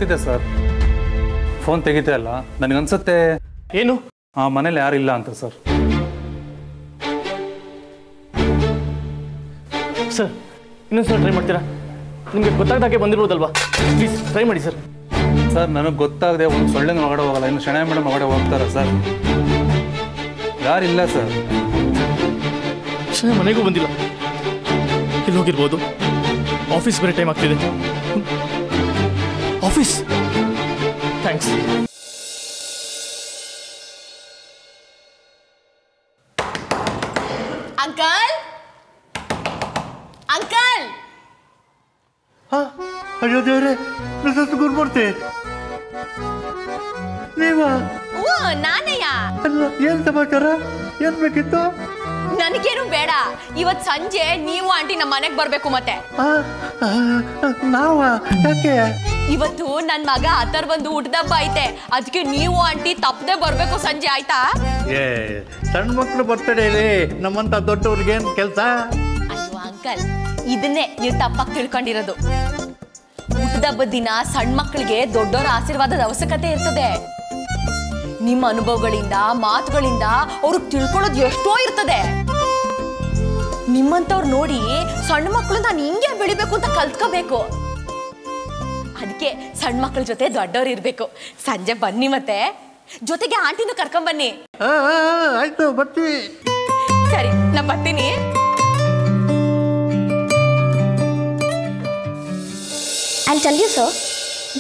ಗೊತ್ತಿದೆ sir. Phone ತೆಗಿತಾ ಇಲ್ಲ. ನನಗನ್ಸುತ್ತೆ ಏನು ಮನೇಲಿ ಯಾರಿಲ್ಲ ಅಂತ ಸರ್. ಸರ್ ಇನ್ನೊಂದ್ಸಲ ಟ್ರೈ ಮಾಡ್ತೀರಾ? ನಿಮಗೆ ಗೊತ್ತಾಗ್ದಾಗೆ ಬಂದಿರ್ಬೋದಲ್ವಾ? ಪ್ಲೀಸ್ ಟ್ರೈ ಮಾಡಿ ಸರ್. ಸರ್ ನನಗೆ ಗೊತ್ತಾಗದೆ ಒಂದು ಸೊಳ್ಳೆನ ಒಳಗಡೆ ಹೋಗಲ್ಲ. ಇನ್ನು ಶಣೆ ಮೇಡಮ್ ಒಳಗಡೆ ಹೋಗ್ತಾರ ಸರ್? ಯಾರಿಲ್ಲ ಸರ್. ಶಣೆ ಮನೆಗೂ ಬಂದಿಲ್ಲ. ಇಲ್ಲಿ ಹೋಗಿರ್ಬೋದು. ಆಫೀಸ್ ಬೇರೆ ಟೈಮ್ ಆಗ್ತಿದೆ. ಆಫೀಸ್. ಥ್ಯಾಂಕ್ಸ್. Uncle uncle. ಅಯ್ಯೋ ದೇವ್ರೆ, ಮಿಸಸ್ ಗುರುಮೂರ್ತಿ ನೀವಾ? ಓ ನಾನಯ್ಯ. ಏನ್ ಸಮಾಚಾರ? ಏನ್ ಬೇಕಿತ್ತು? ನನಗೇನು ಬೇಡ. ಇವತ್ ಸಂಜೆ ನೀವು ಆಂಟಿ ನಮ್ಮ ಮನೆಗ್ ಬರ್ಬೇಕು. ಮತ್ತೆ ನಾವ ಯಾಕೆ? ಇವತ್ತು ನನ್ ಮಗ ಅಥರ್ವಂದು ಊಟದಬ್ಬ ಐತೆ. ಅದಕ್ಕೆ ನೀವು ಆಂಟಿ ತಪ್ಪದೆ ಬರ್ಬೇಕು ಸಂಜೆ, ಆಯ್ತಾ? ಏ ಸಣ್ಣ ಮಕ್ಳು ಬರ್ತಡೇಲಿ ನಮ್ಮಂತ ದೊಡ್ಡವ್ರಿಗೇನ್ ಕೆಲ್ಸ? ಅಯ್ಯೋ ಅಂಕಲ್, ಇದನ್ನೇ ನೀವು ತಪ್ಪಾಗಿ ತಿಳ್ಕೊಂಡಿರೋದು. ಊಟದಬ್ಬದ ದಿನ ಸಣ್ಣ ಮಕ್ಕಳಿಗೆ ದೊಡ್ಡವರ ಆಶೀರ್ವಾದದ ಅವಶ್ಯಕತೆ ಇರ್ತದೆ. ನಿಮ್ಮ ಅನುಭವಗಳಿಂದ ಮಾತುಗಳಿಂದ ಅವ್ರಿಗೆ ತಿಳ್ಕೊಳ್ಳೋದು ಎಷ್ಟೋ ಇರ್ತದೆ. ನಿಮ್ಮಂತವ್ರು ನೋಡಿ ಸಣ್ಣ ಮಕ್ಕಳು ನಾನು ಹಿಂಗೆ ಬೆಳಿಬೇಕು ಅಂತ ಕಲ್ತ್ಕೋಬೇಕು. ಅದಕ್ಕೆ ಸಣ್ಣ ಮಕ್ಕಳ ಜೊತೆ ದೊಡ್ಡವ್ರು ಇರ್ಬೇಕು. ಸಂಜೆ ಬನ್ನಿ, ಮತ್ತೆ ಜೊತೆಗೆ ಆಂಟಿನೂ ಕರ್ಕೊಂಡ್ ಬನ್ನಿ. ಆಯ್ತು, ಬರ್ತೀವಿ. ಸರಿ, ನಾ ಬರ್ತೀನಿ. I'll tell you, sir.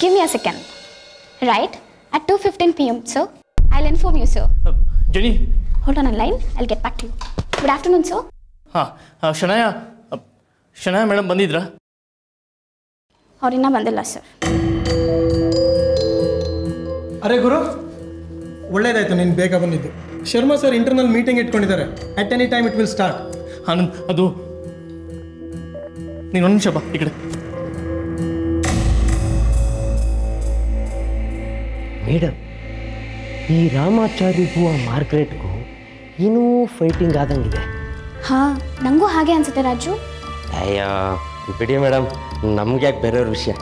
Give me a second. Right at 2:15 p.m., sir. I'll inform you, sir. ಜೆನಿ, Hold on a line. I'll get back to you. Good afternoon, sir. Shanaya madam ಬಂದಿದ್ರಾ? ಅವ್ರಿನ್ನ ಬಂದಿಲ್ಲ ಸರ್. ಅರೆ ಗುರು, ಒಳ್ಳೇದಾಯ್ತು ನೀನು ಬೇಗ ಬಂದಿದ್ದು. ಶರ್ಮಾ ಸರ್ ಇಂಟರ್ನಲ್ ಮೀಟಿಂಗ್ ಇಟ್ಕೊಂಡಿದ್ದಾರೆ. At any time it will start. Anand, ಅದು ನೀನು ಒಂದು ನಿಮಿಷ ಬಾ ಈ ಕಡೆ. ಮೇಡಮ್, ಈ ರಾಮಾಚಾರಿಗೂ ಆ ಮಾರ್ಗ್ರೆಟ್ಗೂ ಏನೂ ಫೈಟಿಂಗ್ ಆದಂಗಿದೆ. ಹಾಂ, ನನಗೂ ಹಾಗೆ ಅನ್ಸುತ್ತೆ ರಾಜು. ಅಯ್ಯೋ ಬಿಡಿ ಮೇಡಮ್, ನಮ್ಗೆ ಯಾಕೆ ಬೇರೆಯವ್ರ ವಿಷಯ.